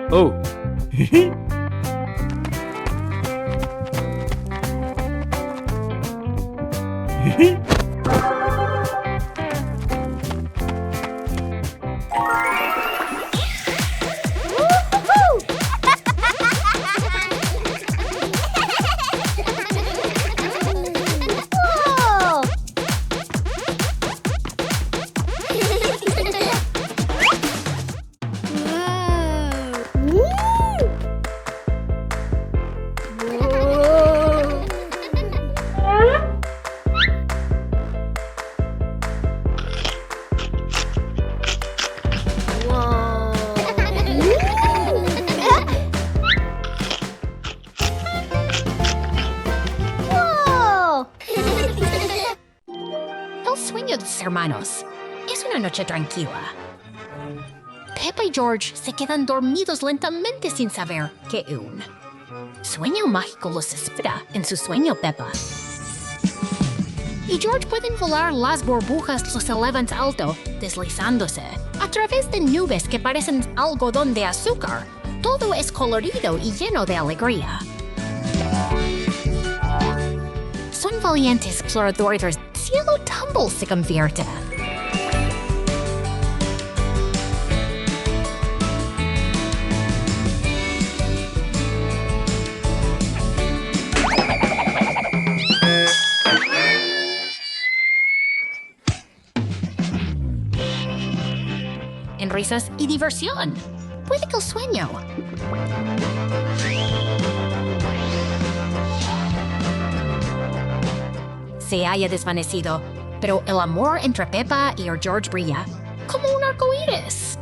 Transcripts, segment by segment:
Oh. Hermanos, es una noche tranquila. Peppa y George se quedan dormidos lentamente sin saber que un sueño mágico los espera en su sueño Peppa. Y George pueden volar, las burbujas los elevan alto, deslizándose a través de nubes que parecen algodón de azúcar. Todo es colorido y lleno de alegría. Son valientes exploradores. Cielo tumble se convierte. En risas y diversión. Puede que el sueño se haya desvanecido, pero el amor entre Peppa y George brilla como un arco iris.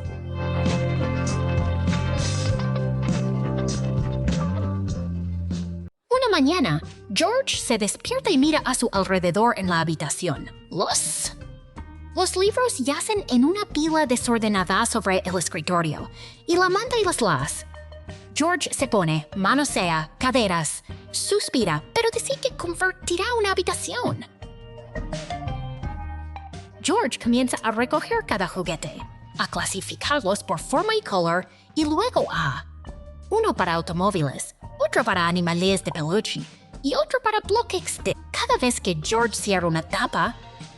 Una mañana, George se despierta y mira a su alrededor en la habitación. Los libros yacen en una pila desordenada sobre el escritorio, y la manta y las. George se pone, manosea, caderas, suspira, pero decide que convertirá una habitación. George comienza a recoger cada juguete, a clasificarlos por forma y color, y luego uno para automóviles, otro para animales de peluche y otro para bloques de... Cada vez que George cierra una tapa,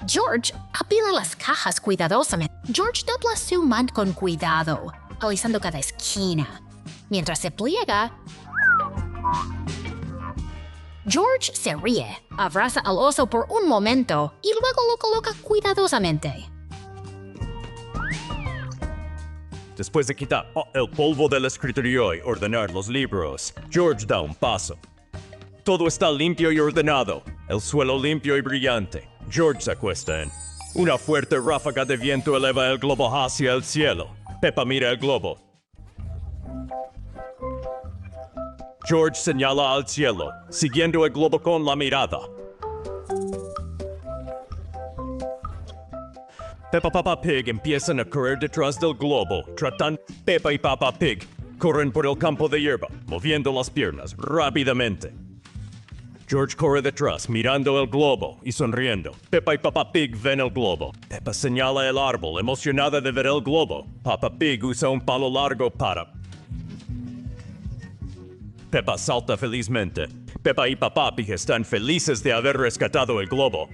George apila las cajas cuidadosamente. George dobla su manta con cuidado, alisando cada esquina. Mientras se pliega, George se ríe, abraza al oso por un momento y luego lo coloca cuidadosamente. Después de quitar el polvo del escritorio y ordenar los libros, George da un paso. Todo está limpio y ordenado, el suelo limpio y brillante. George se acuesta en. Una fuerte ráfaga de viento eleva el globo hacia el cielo. Peppa mira el globo. George señala al cielo, siguiendo el globo con la mirada. Peppa Pig empiezan a correr detrás del globo, tratando. Peppa y Peppa Pig corren por el campo de hierba, moviendo las piernas rápidamente. George corre detrás, mirando el globo y sonriendo. Peppa y Peppa Pig ven el globo. Peppa señala el árbol, emocionada de ver el globo. Peppa Pig usa un palo largo para... Peppa salta felizmente. Peppa y Peppa Pig están felices de haber rescatado el globo.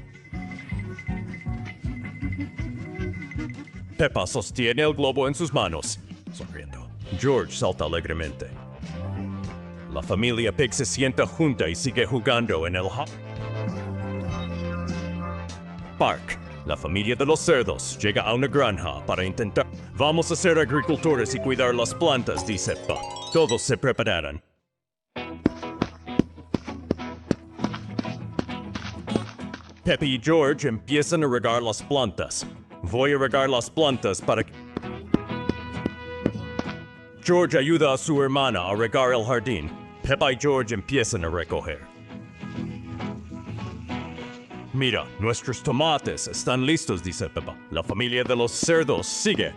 Peppa sostiene el globo en sus manos, sonriendo. George salta alegremente. La familia Pig se sienta junta y sigue jugando en el parque. La familia de los cerdos llega a una granja para intentar... Vamos a ser agricultores y cuidar las plantas, dice Peppa. Todos se preparan. Peppa y George empiezan a regar las plantas. Voy a regar las plantas para... George ayuda a su hermana a regar el jardín. Peppa y George empiezan a recoger. Mira, nuestros tomates están listos, dice Peppa. La familia de los cerdos sigue.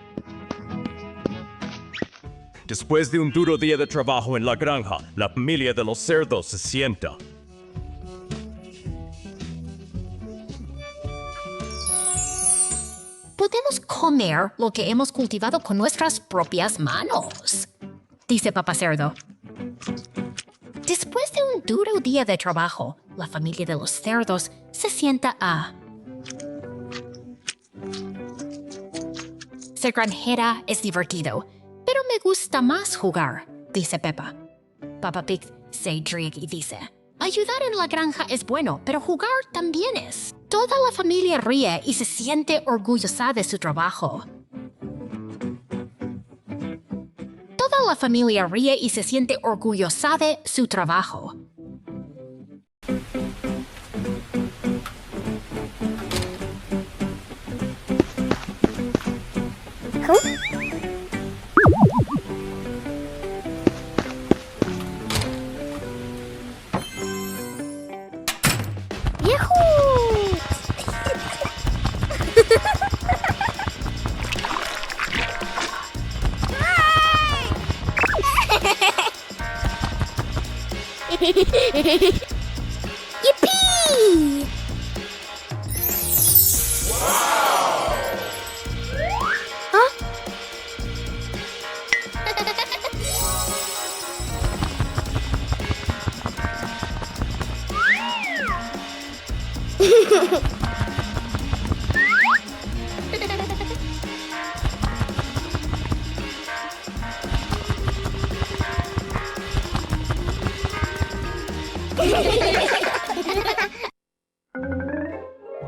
Después de un duro día de trabajo en la granja, la familia de los cerdos se sienta. Podemos comer lo que hemos cultivado con nuestras propias manos, dice Papá Cerdo. Después de un duro día de trabajo, la familia de los cerdos se sienta a... Ser granjera es divertido, pero me gusta más jugar, dice Peppa. Peppa Pig se ríe y dice, ayudar en la granja es bueno, pero jugar también es. Toda la familia ríe y se siente orgullosa de su trabajo. Toda la familia ríe y se siente orgullosa de su trabajo. ¡Yippee! ¿Ah?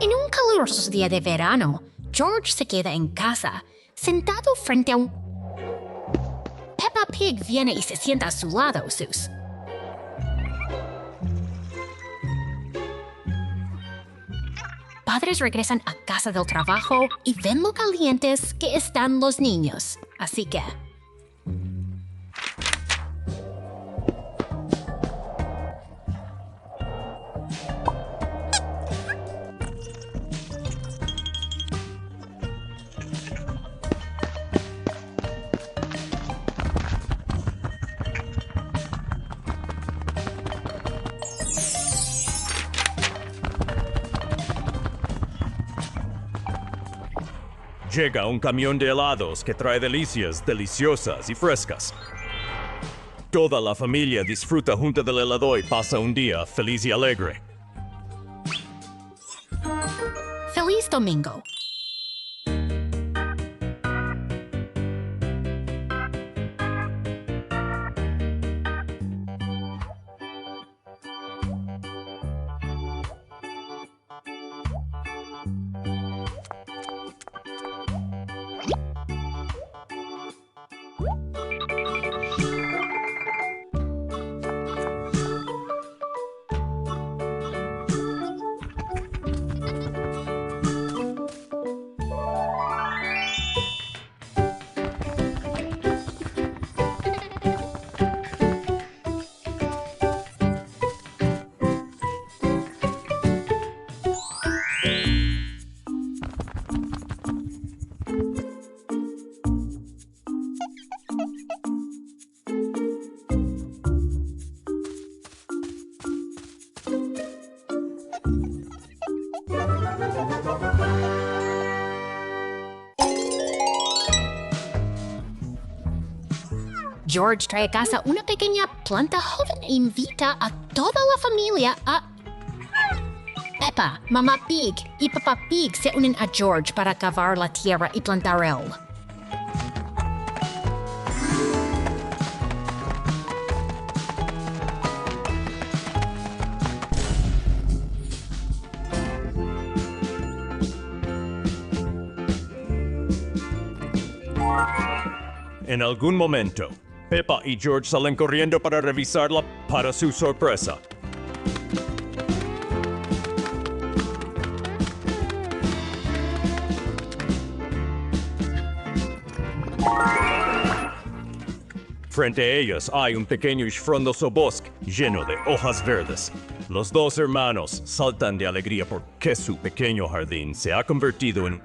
En un caluroso día de verano, George se queda en casa, sentado frente a un... Peppa Pig viene y se sienta a su lado, Sus. Padres regresan a casa del trabajo y ven lo calientes que están los niños, así que... Llega un camión de helados que trae delicias deliciosas y frescas. Toda la familia disfruta junto del helado y pasa un día feliz y alegre. ¡Feliz domingo! George trae a casa una pequeña planta joven e invita a toda la familia a... Peppa, Mamá Pig y Papá Pig se unen a George para cavar la tierra y plantar él. En algún momento, Peppa y George salen corriendo para revisarla para su sorpresa. Frente a ellos hay un pequeño y frondoso bosque lleno de hojas verdes. Los dos hermanos saltan de alegría porque su pequeño jardín se ha convertido en...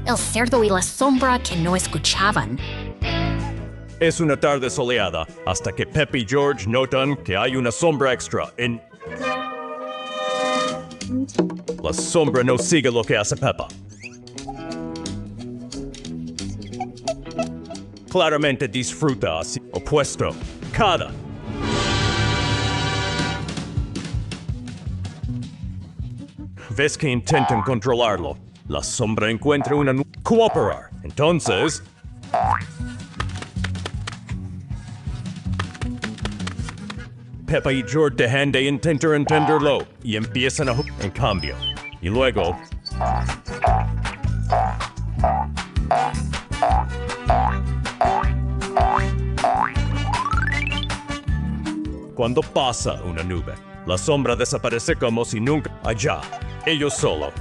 El cerdo y la sombra que no escuchaban. Es una tarde soleada hasta que Peppa y George notan que hay una sombra extra en... La sombra no sigue lo que hace Peppa. Claramente disfruta así, opuesto, cada. Ves que intentan controlarlo. La sombra encuentra una cooperar. Entonces... Peppa y George dejan de intentar entenderlo y empiezan a en cambio. Y luego... Cuando pasa una nube, la sombra desaparece como si nunca... Allá, ellos solo.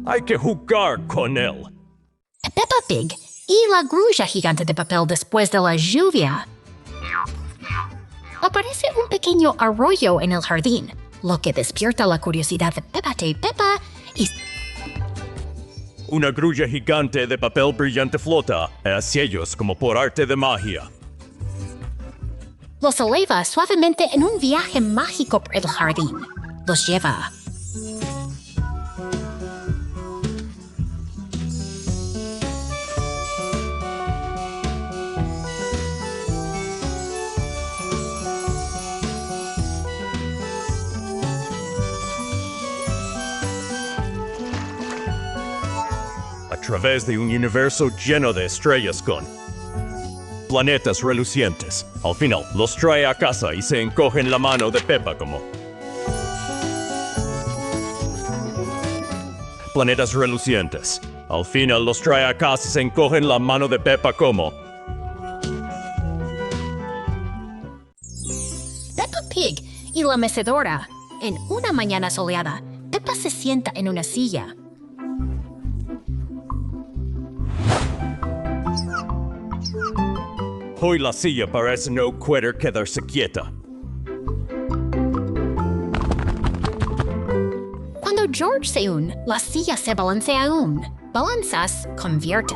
Hay que jugar con él. Peppa Pig y la grulla gigante de papel después de la lluvia. Aparece un pequeño arroyo en el jardín, lo que despierta la curiosidad de Peppa y... Una grulla gigante de papel brillante flota hacia ellos como por arte de magia. Los eleva suavemente en un viaje mágico por el jardín. Los lleva. A través de un universo lleno de estrellas con planetas relucientes. Al final, los trae a casa y se encogen la mano de Peppa como... Planetas relucientes. Al final, los trae a casa y se encogen la mano de Peppa como... Peppa Pig y la mecedora. En una mañana soleada, Peppa se sienta en una silla. Hoy la silla parece no querer quedarse quieta. Cuando George se une, la silla se balancea aún. Balanzas convierte.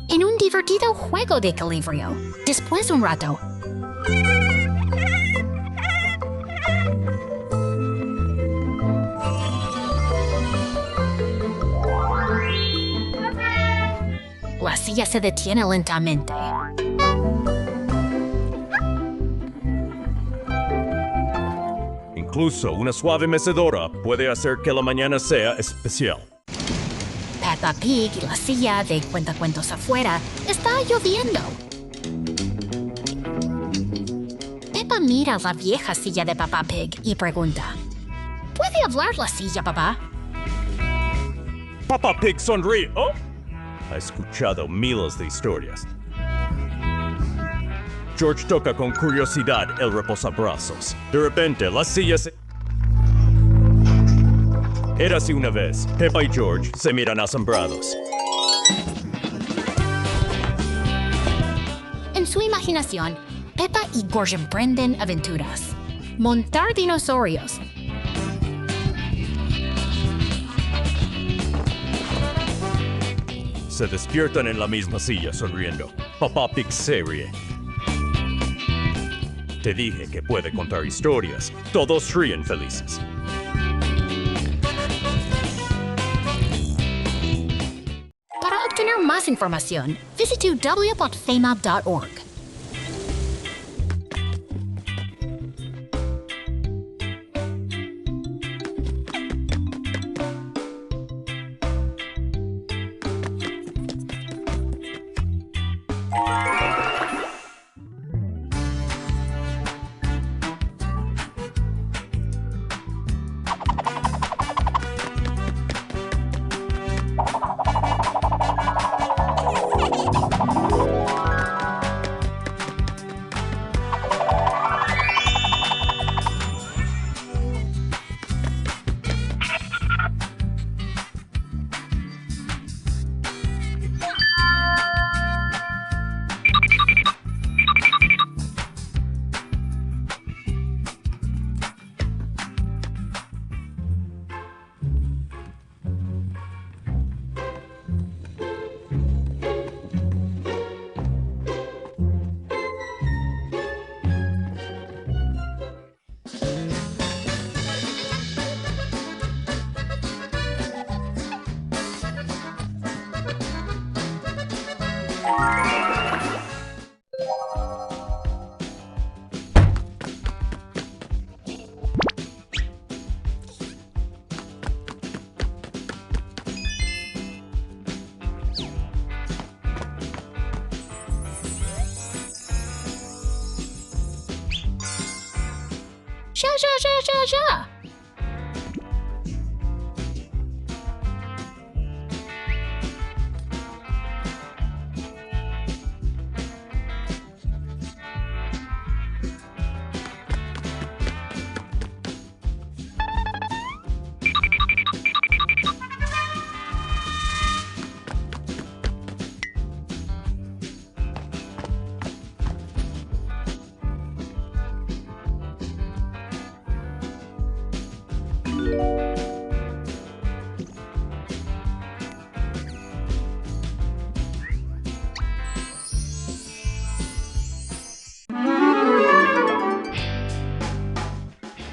En un divertido juego de equilibrio. Después de un rato, la silla se detiene lentamente. Incluso una suave mecedora puede hacer que la mañana sea especial. Peppa Pig y la silla de cuentacuentos afuera. Está lloviendo. Peppa mira la vieja silla de Peppa Pig y pregunta: ¿puede hablar la silla, papá? Peppa Pig sonríe. ¿Oh? Ha escuchado miles de historias. George toca con curiosidad el reposabrazos. De repente, la silla se... Érase una vez. Peppa y George se miran asombrados. En su imaginación, Peppa y George emprenden aventuras. Montar dinosaurios. Se despiertan en la misma silla sonriendo. Peppa Pig se ríe. Te dije que puede contar historias. Todos ríen felices. Para obtener más información, visite www.famab.org. Ya, ya, ya, ya, ya.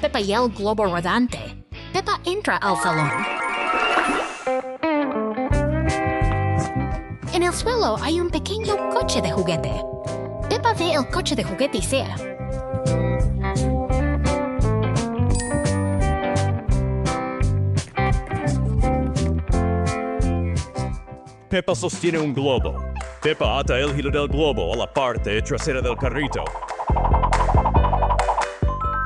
Peppa y el globo rodante. Peppa entra al salón. En el suelo hay un pequeño coche de juguete. Peppa ve el coche de juguete y se... Peppa sostiene un globo. Peppa ata el giro del globo a la parte trasera del carrito.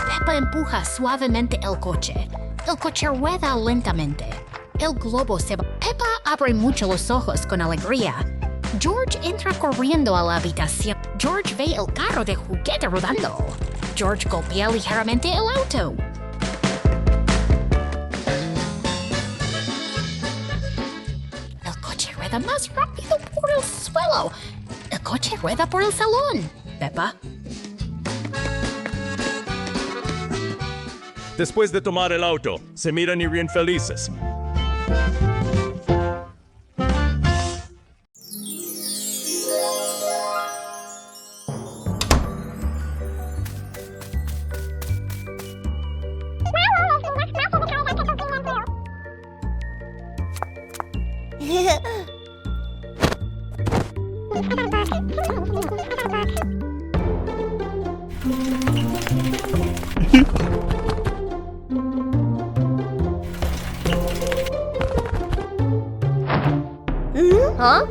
Peppa empuja suavemente el coche. El coche rueda lentamente. El globo se va. Peppa abre mucho los ojos con alegría. George entra corriendo a la habitación. George ve el carro de juguete rodando. George golpea ligeramente el auto. El coche rueda más rápido por el suelo. El coche rueda por el salón. Peppa. Después de tomar el auto, se miran y ríen felices. ¿Ah?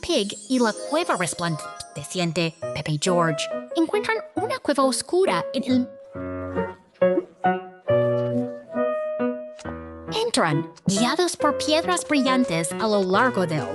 Pig y la cueva resplandeciente, Peppa y George, encuentran una cueva oscura en el... Entran, guiados por piedras brillantes a lo largo del...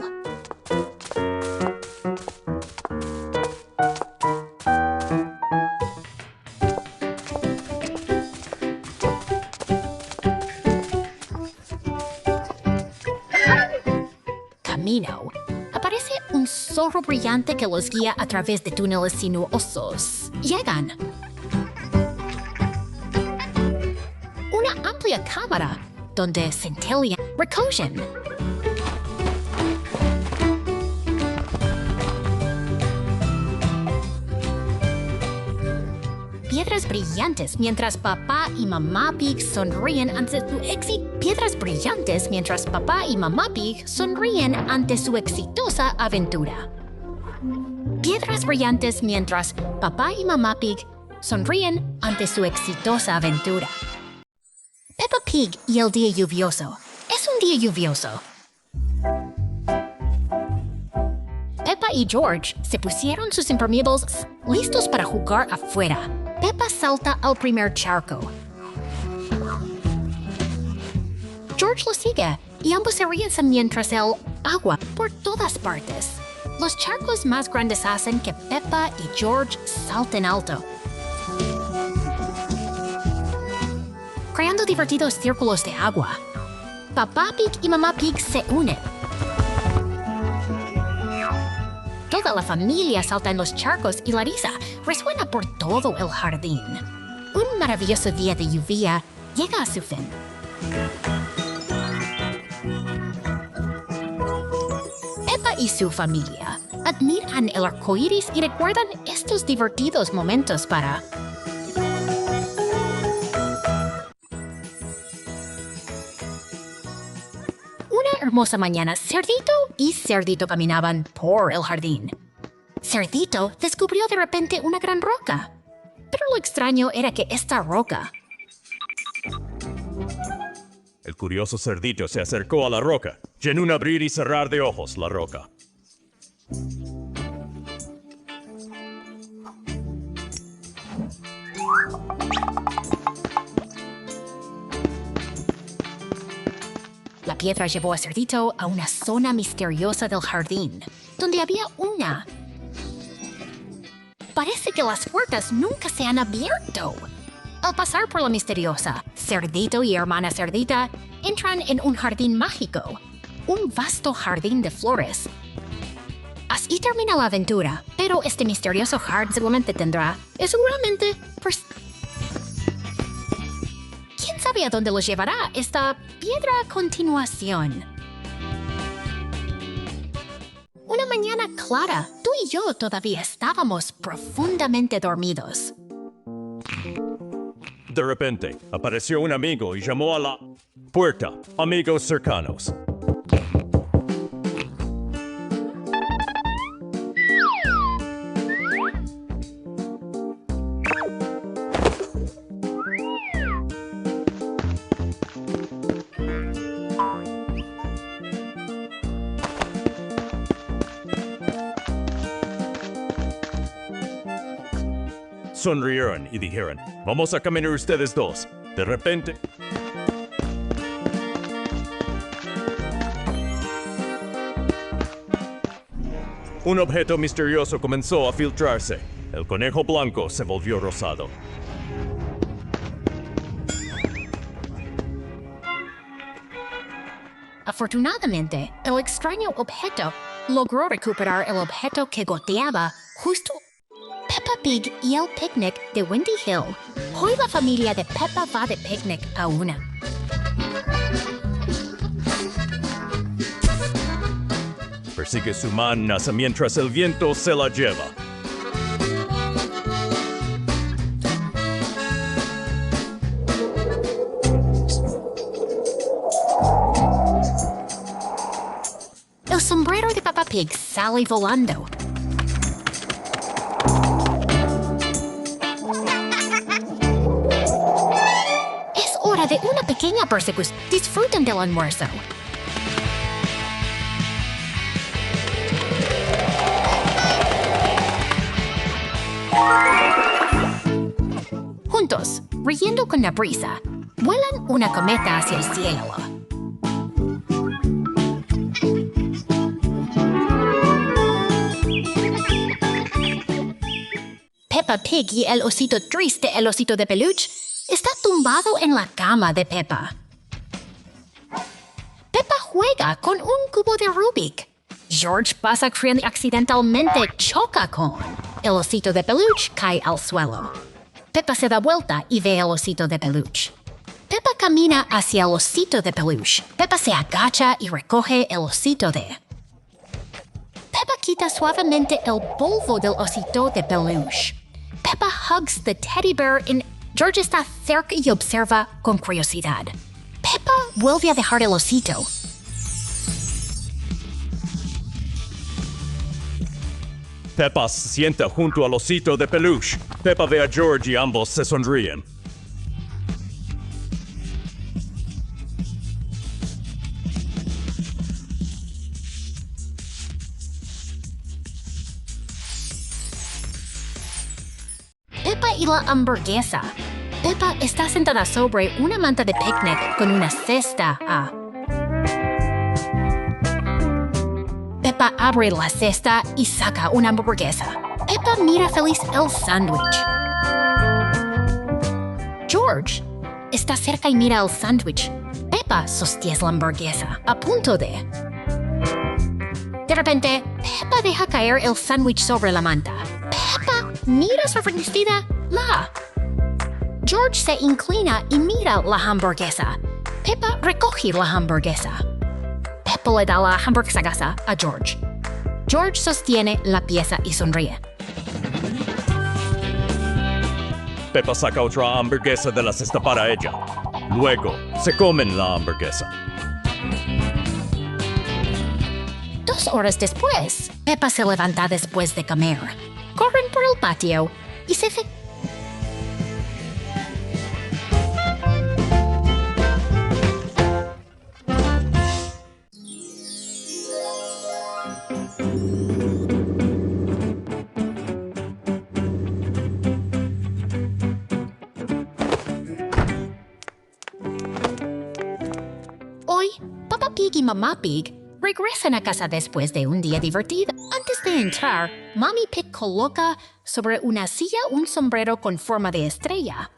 camino. Aparece un zorro brillante que los guía a través de túneles sinuosos. Llegan. Una amplia cámara donde centellean. Recogen. Piedras brillantes mientras papá y mamá Pig sonríen ante su Piedras brillantes mientras papá y mamá Pig sonríen ante su exitosa aventura. Piedras brillantes mientras papá y mamá Pig sonríen ante su exitosa aventura. Peppa Pig y el día lluvioso. Es un día lluvioso. Peppa y George se pusieron sus impermeables listos para jugar afuera. Peppa salta al primer charco. George lo sigue y ambos se ríen mientras el agua por todas partes. Los charcos más grandes hacen que Peppa y George salten alto, creando divertidos círculos de agua. Papá Pig y mamá Pig se unen. Toda la familia salta en los charcos y la risa resuena por todo el jardín. Un maravilloso día de lluvia llega a su fin. Peppa y su familia admiran el arco iris y recuerdan estos divertidos momentos para... Una hermosa mañana, Cerdito y Cerdito caminaban por el jardín. Cerdito descubrió de repente una gran roca. Pero lo extraño era que esta roca... El curioso cerdito se acercó a la roca, y en un abrir y cerrar de ojos la roca. La piedra llevó a Cerdito a una zona misteriosa del jardín, donde había una... Parece que las puertas nunca se han abierto. Al pasar por la misteriosa, Cerdito y hermana Cerdita entran en un jardín mágico, un vasto jardín de flores. Así termina la aventura, pero este misterioso jardín seguramente tendrá, ¿quién sabe a dónde los llevará esta piedra a continuación? Una mañana clara, tú y yo todavía estábamos profundamente dormidos. De repente, apareció un amigo y llamó a la puerta. Amigos cercanos. Sonrieron y dijeron, vamos a caminar ustedes dos. De repente... Un objeto misterioso comenzó a filtrarse. El conejo blanco se volvió rosado. Afortunadamente, el extraño objeto logró recuperar el objeto que goteaba justo Peppa Pig y el picnic de Windy Hill. Hoy la familia de Peppa va de picnic a una. Persigue su manasa mientras el viento se la lleva. El sombrero de Peppa Pig sale volando. Es hora de una pequeña persecución. Disfruten del almuerzo. Juntos, riendo con la brisa, vuelan una cometa hacia el cielo. Peppa Pig y el osito triste, el osito de peluche, está tumbado en la cama de Peppa. Peppa juega con un cubo de Rubik. George pasa corriendo y accidentalmente choca con... El osito de peluche cae al suelo. Peppa se da vuelta y ve al osito de peluche. Peppa camina hacia el osito de peluche. Peppa se agacha y recoge el osito de... Peppa quita suavemente el polvo del osito de peluche. Peppa hugs the teddy bear and George está cerca y observa con curiosidad. Peppa vuelve a dejar el osito. Peppa se sienta junto al osito de peluche. Peppa ve a George y ambos se sonríen. Peppa y la hamburguesa. Peppa está sentada sobre una manta de picnic con una cesta. Peppa abre la cesta y saca una hamburguesa. Peppa mira feliz el sándwich. George está cerca y mira el sándwich. Peppa sostiene la hamburguesa, a punto de... De repente, Peppa deja caer el sándwich sobre la manta. Peppa mira sorprendida la... George se inclina y mira la hamburguesa. Peppa recoge la hamburguesa. Peppa le da la hamburguesa gasa a George. George sostiene la pieza y sonríe. Peppa saca otra hamburguesa de la cesta para ella. Luego, se comen la hamburguesa. 2 horas después, Peppa se levanta después de comer. Corren por el patio y se... Hoy, Peppa Pig y Mamá Pig regresan a casa después de un día divertido. Antes de entrar, Mami Pig coloca sobre una silla un sombrero con forma de estrella.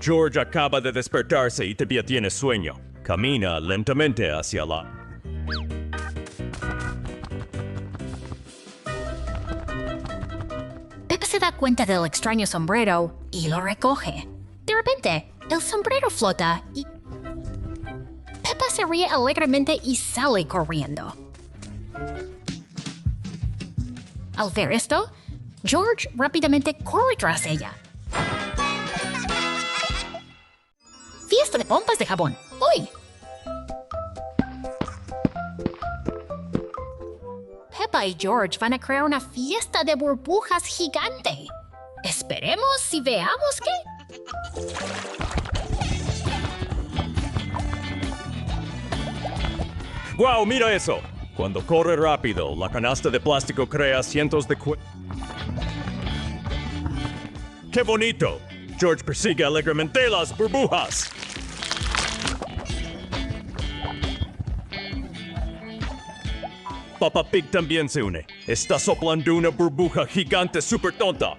George acaba de despertarse y todavía tiene sueño. Camina lentamente hacia la... Peppa se da cuenta del extraño sombrero y lo recoge. De repente, el sombrero flota y... Peppa se ríe alegremente y sale corriendo. Al ver esto, George rápidamente corre tras ella. ¡Fiesta de pompas de jabón! ¡Hoy! Peppa y George van a crear una fiesta de burbujas gigante. Esperemos y veamos qué. ¡Wow! ¡Mira eso! Cuando corre rápido, la canasta de plástico crea cientos de ¡Qué bonito! George persigue alegremente las burbujas. Peppa Pig también se une. Está soplando una burbuja gigante súper tonta.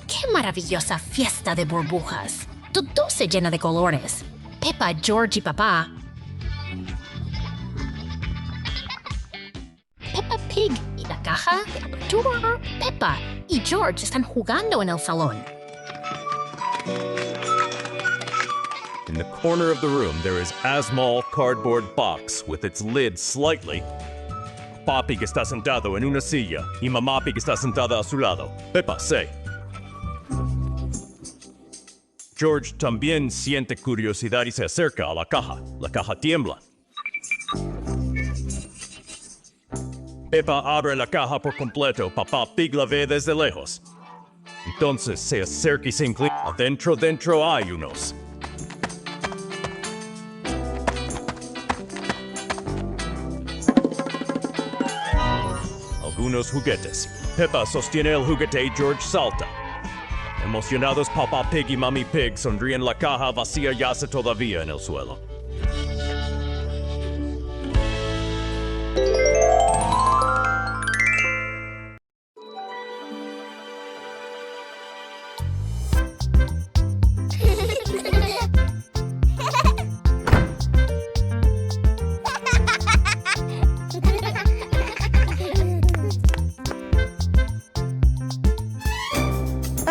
¡Qué maravillosa fiesta de burbujas! Todo se llena de colores. Peppa, George y papá. Peppa Pig y la caja de aventura. Peppa y George están jugando en el salón. In the corner of the room, there is a small cardboard box with its lid slightly. Peppa Pig está sentado en una silla y Mamá Pig está sentada a su lado. Peppa, say. George también siente curiosidad y se acerca a la caja. La caja tiembla. Peppa abre la caja por completo. Papá Pig la ve desde lejos. Entonces se acerca y se inclina. Dentro hay unos. Algunos juguetes. Peppa sostiene el juguete y George salta. Emocionados, Peppa Pig y Mami Pig sonríen. La caja vacía yace todavía en el suelo.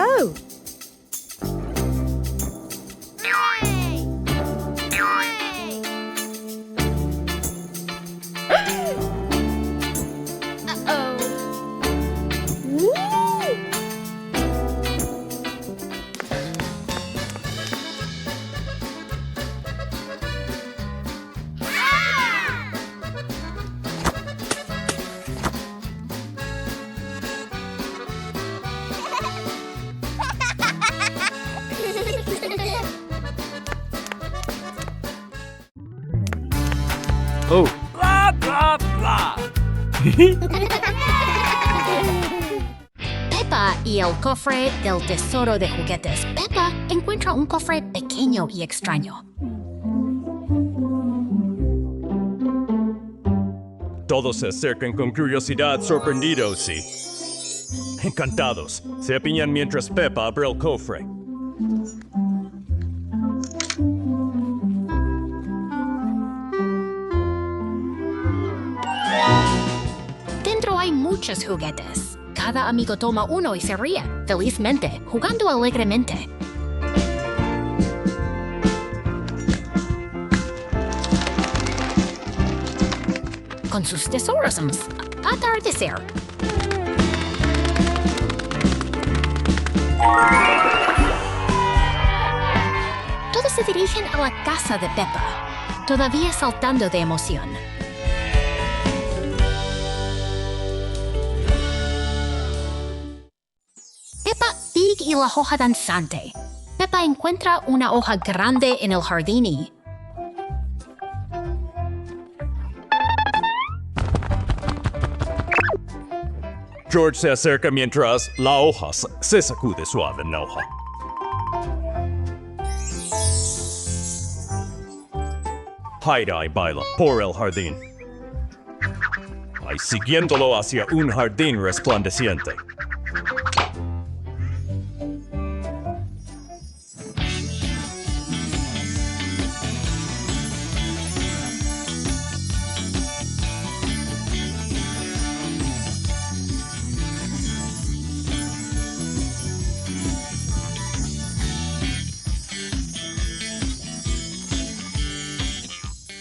Oh! Oh, Blah, blah, blah. Peppa y el cofre del tesoro de juguetes. Peppa encuentra un cofre pequeño y extraño. Todos se acercan con curiosidad, sorprendidos y encantados. Se apiñan mientras Peppa abre el cofre. Dentro hay muchos juguetes. Cada amigo toma uno y se ríe, felizmente, jugando alegremente. Con sus tesoros, atardecer. Todos se dirigen a la casa de Peppa, todavía saltando de emoción. Peppa Pig y la hoja danzante. Peppa encuentra una hoja grande en el jardín y... George se acerca mientras la hoja se sacude suave en la hoja. Gira y baila por el jardín. Y siguiéndolo hacia un jardín resplandeciente.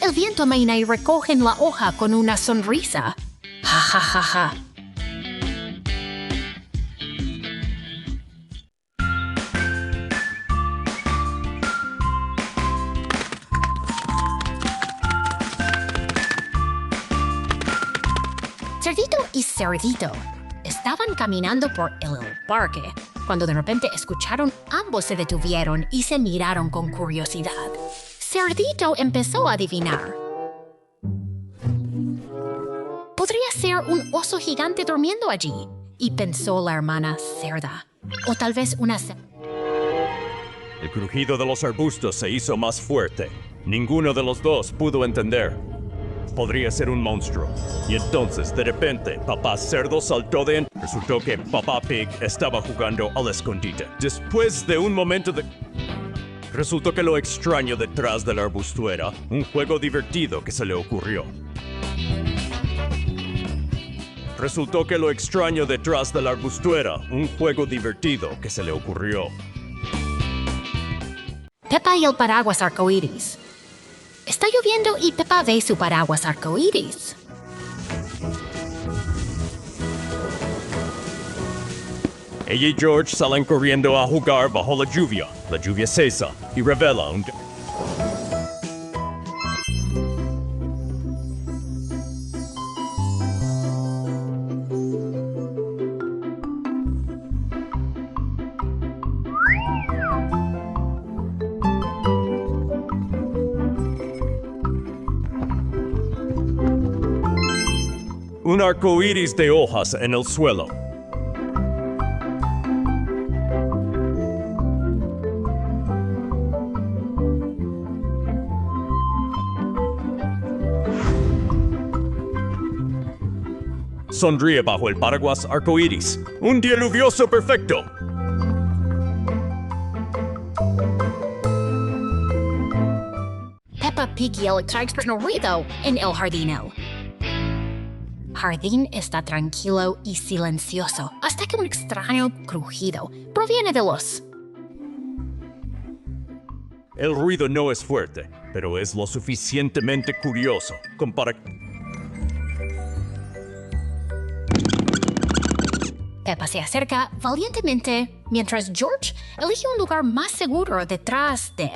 El viento amaina y recogen la hoja con una sonrisa. Ja, ja, ja, ja. Cerdito y Cerdito estaban caminando por el parque cuando de repente escucharon, ambos se detuvieron y se miraron con curiosidad. Cerdito empezó a adivinar. Podría ser un oso gigante durmiendo allí, y pensó la hermana cerda. O tal vez una... El crujido de los arbustos se hizo más fuerte. Ninguno de los dos pudo entender. Podría ser un monstruo. Y entonces, de repente, papá cerdo saltó de... Resultó que papá Pig estaba jugando al escondite. Después de un momento de... Resultó que lo extraño detrás del arbusto era un juego divertido que se le ocurrió. Resultó que lo extraño detrás del arbusto era un juego divertido que se le ocurrió. Peppa y el paraguas arcoíris. Está lloviendo y Peppa ve su paraguas arcoíris. Ella y George salen corriendo a jugar bajo la lluvia. La lluvia cesa y revela un... un arco iris de hojas en el suelo. Sonríe bajo el paraguas arcoíris. ¡Un día lluvioso perfecto! Peppa Pig y el extraño ruido en el jardín. Jardín está tranquilo y silencioso hasta que un extraño crujido proviene de los... El ruido no es fuerte, pero es lo suficientemente curioso como para... Peppa se acerca valientemente mientras George elige un lugar más seguro detrás de...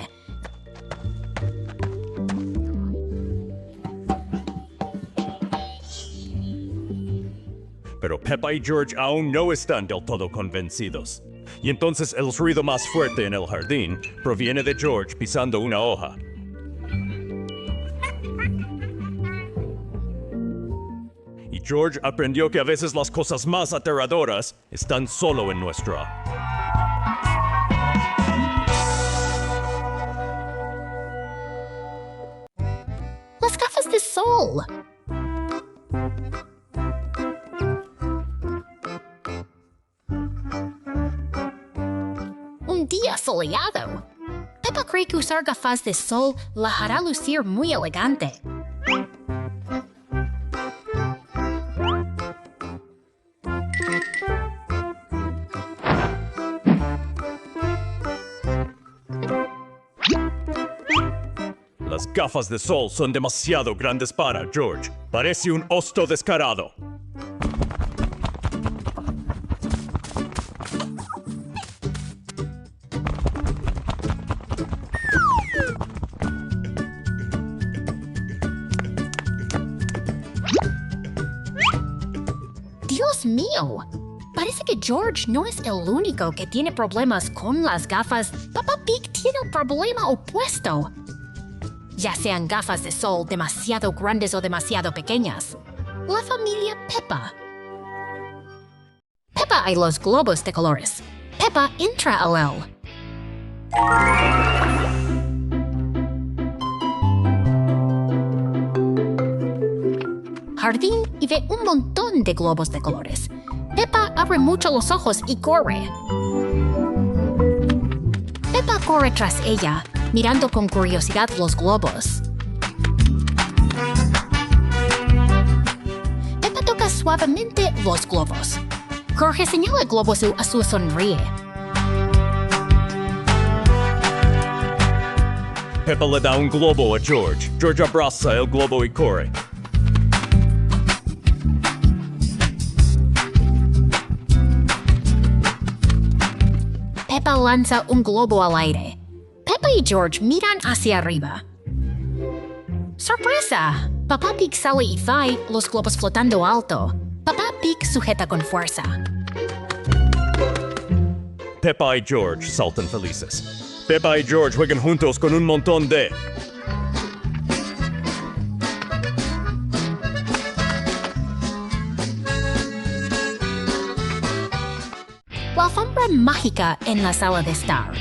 Pero Peppa y George aún no están del todo convencidos. Y entonces el ruido más fuerte en el jardín proviene de George pisando una hoja. Y George aprendió que a veces las cosas más aterradoras están solo en nuestra. Las gafas de sol. Un día soleado. Peppa cree que usar gafas de sol la hará lucir muy elegante. Las gafas de sol son demasiado grandes para George. Parece un hosto descarado. ¡Dios mío! Parece que George no es el único que tiene problemas con las gafas. Peppa Pig tiene el problema opuesto. Ya sean gafas de sol demasiado grandes o demasiado pequeñas. La familia Peppa. Peppa y los globos de colores. Peppa entra a él. Jardín y ve un montón de globos de colores. Peppa abre mucho los ojos y corre. Peppa corre tras ella, mirando con curiosidad los globos. Peppa toca suavemente los globos. Jorge señala el globo a su sonríe. Peppa le da un globo a George. George abraza el globo y corre. Peppa lanza un globo al aire. Peppa y George miran hacia arriba. ¡Sorpresa! Peppa Pig sale y ve los globos flotando alto. Peppa Pig sujeta con fuerza. Peppa y George saltan felices. Peppa y George juegan juntos con un montón de... La alfombra mágica en la sala de estar.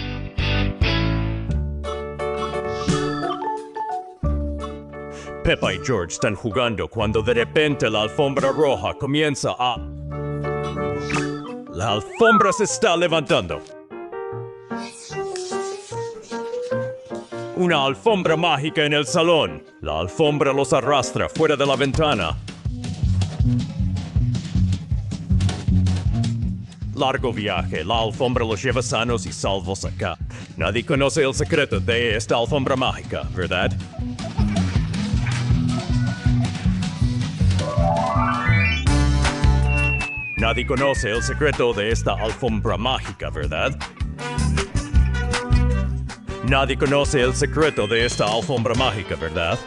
Peppa y George están jugando cuando de repente la alfombra roja comienza a... La alfombra se está levantando. Una alfombra mágica en el salón. La alfombra los arrastra fuera de la ventana. Largo viaje, la alfombra los lleva sanos y salvos acá. Nadie conoce el secreto de esta alfombra mágica, ¿verdad? Nadie conoce el secreto de esta alfombra mágica, ¿verdad? Nadie conoce el secreto de esta alfombra mágica, ¿verdad?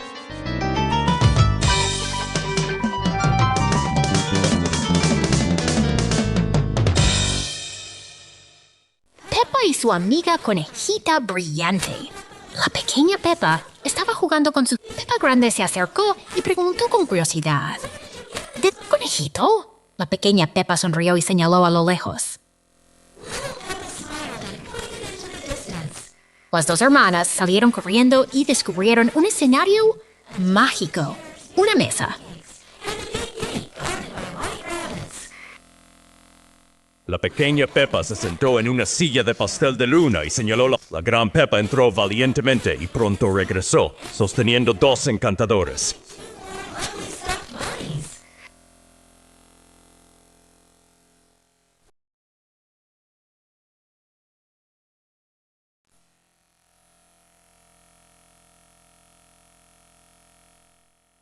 Peppa y su amiga conejita brillante. La pequeña Peppa estaba jugando con su... Peppa grande se acercó y preguntó con curiosidad. ¿De conejito? La pequeña Peppa sonrió y señaló a lo lejos. Las dos hermanas salieron corriendo y descubrieron un escenario mágico. Una mesa. La pequeña Peppa se sentó en una silla de pastel de luna y señaló la gran Peppa entró valientemente y pronto regresó, sosteniendo dos encantadores.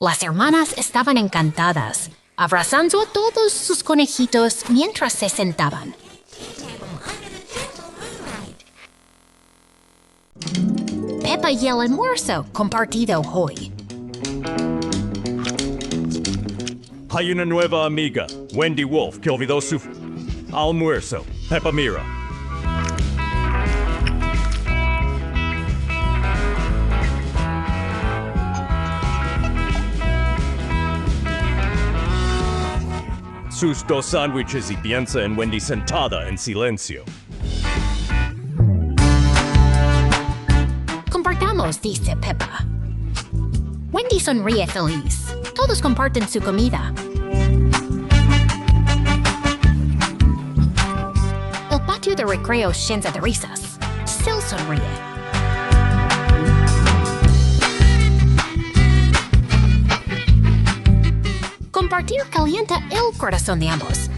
Las hermanas estaban encantadas, abrazando a todos sus conejitos mientras se sentaban. Peppa y el almuerzo compartido hoy. Hay una nueva amiga, Wendy Wolf, que olvidó su almuerzo. Peppa mira. sus 2 sándwiches y piensa en Wendy sentada en silencio. Compartamos, dice Peppa. Wendy sonríe feliz. Todos comparten su comida. El patio de recreo llena de risas. Sil sonríe. Compartir calienta el corazón de ambos.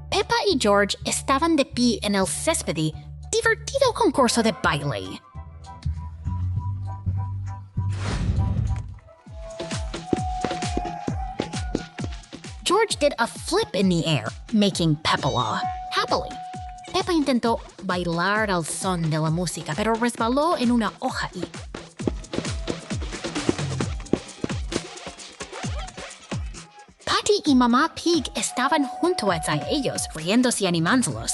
Peppa y George estaban de pie en el césped, divertido concurso de baile. George did a flip in the air, making Peppa laugh happily. Peppa intentó bailar al son de la música, pero resbaló en una hoja y... Patty y Mamá Pig estaban junto a ellos, riéndose y animándolos.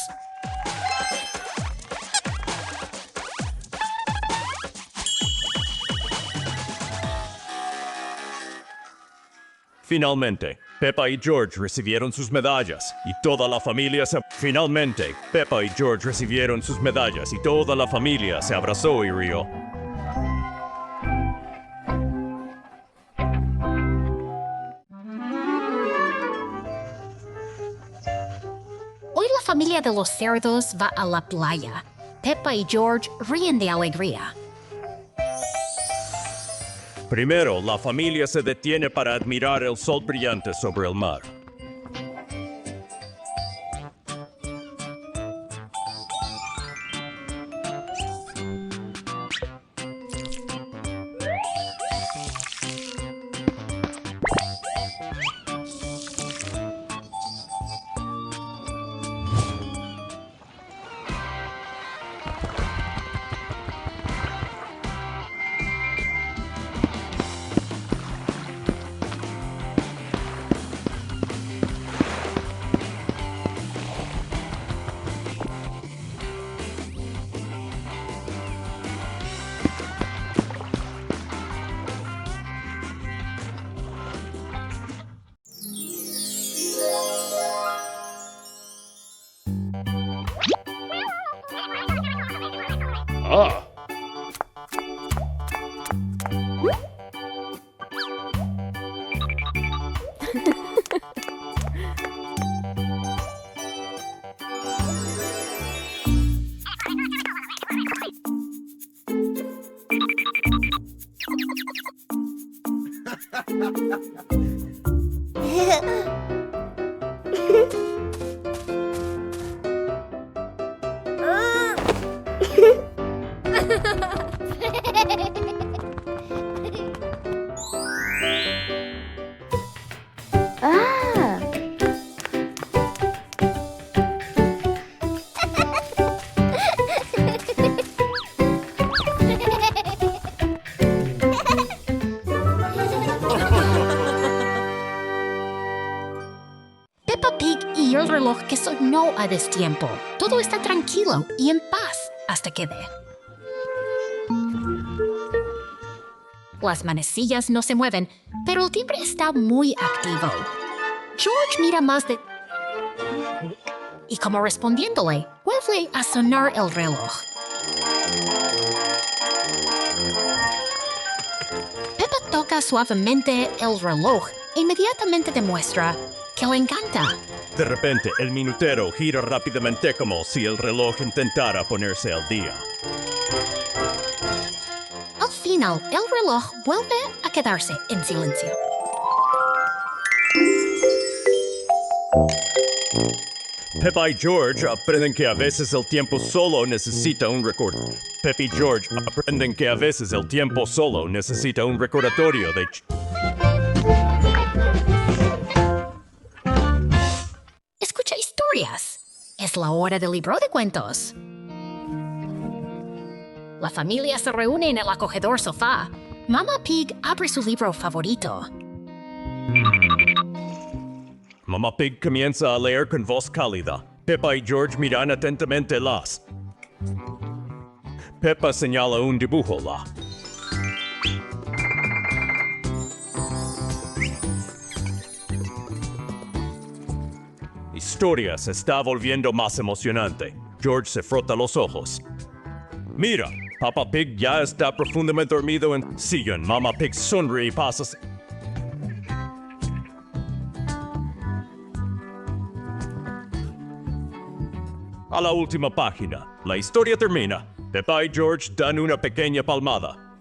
Finalmente, Peppa y George recibieron sus medallas y toda la familia se... Finalmente, Peppa y George recibieron sus medallas y toda la familia se abrazó y rió. Hoy la familia de los cerdos va a la playa. Peppa y George ríen de alegría. Primero, la familia se detiene para admirar el sol brillante sobre el mar. Ah. Peppa Pig y el reloj que sonó a destiempo. Todo está tranquilo y en paz hasta que ve. Las manecillas no se mueven, pero el timbre está muy activo. George mira más de... Y como respondiéndole, vuelve a sonar el reloj. toca suavemente el reloj e inmediatamente demuestra que le encanta. De repente, el minutero gira rápidamente como si el reloj intentara ponerse al día. Al final, el reloj vuelve a quedarse en silencio. Peppa y George aprenden que a veces el tiempo solo necesita un recordatorio. Peppa y George aprenden que a veces el tiempo solo necesita un recordatorio de... Escucha historias. Es la hora del libro de cuentos. La familia se reúne en el acogedor sofá. Mamá Pig abre su libro favorito. Mamá Pig comienza a leer con voz cálida. Peppa y George miran atentamente las... Peppa señala un dibujo la... Historia se está volviendo más emocionante. George se frota los ojos. Mira, Peppa Pig ya está profundamente dormido en sillón. Mamá Pig sonríe y pasa... A la última página. La historia termina. Peppa y George dan una pequeña palmada.